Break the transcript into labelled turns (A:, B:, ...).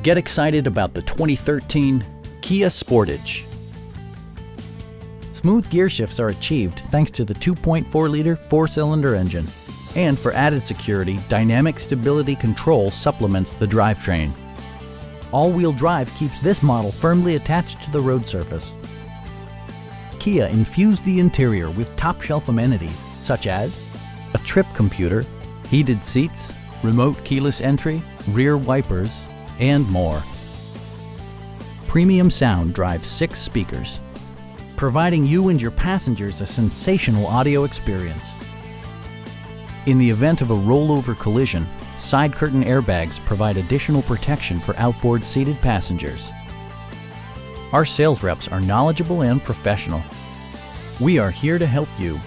A: Get excited about the 2013 Kia Sportage. Smooth gear shifts are achieved thanks to the 2.4-liter four-cylinder engine. And for added security, dynamic stability control supplements the drivetrain. All-wheel drive keeps this model firmly attached to the road surface. Kia infused the interior with top-shelf amenities such as a trip computer, heated seats, remote keyless entry, rear wipers, and more. Premium sound drives 6 speakers, providing you and your passengers a sensational audio experience. In the event of a rollover collision, side curtain airbags provide additional protection for outboard seated passengers. Our sales reps are knowledgeable and professional. We are here to help you.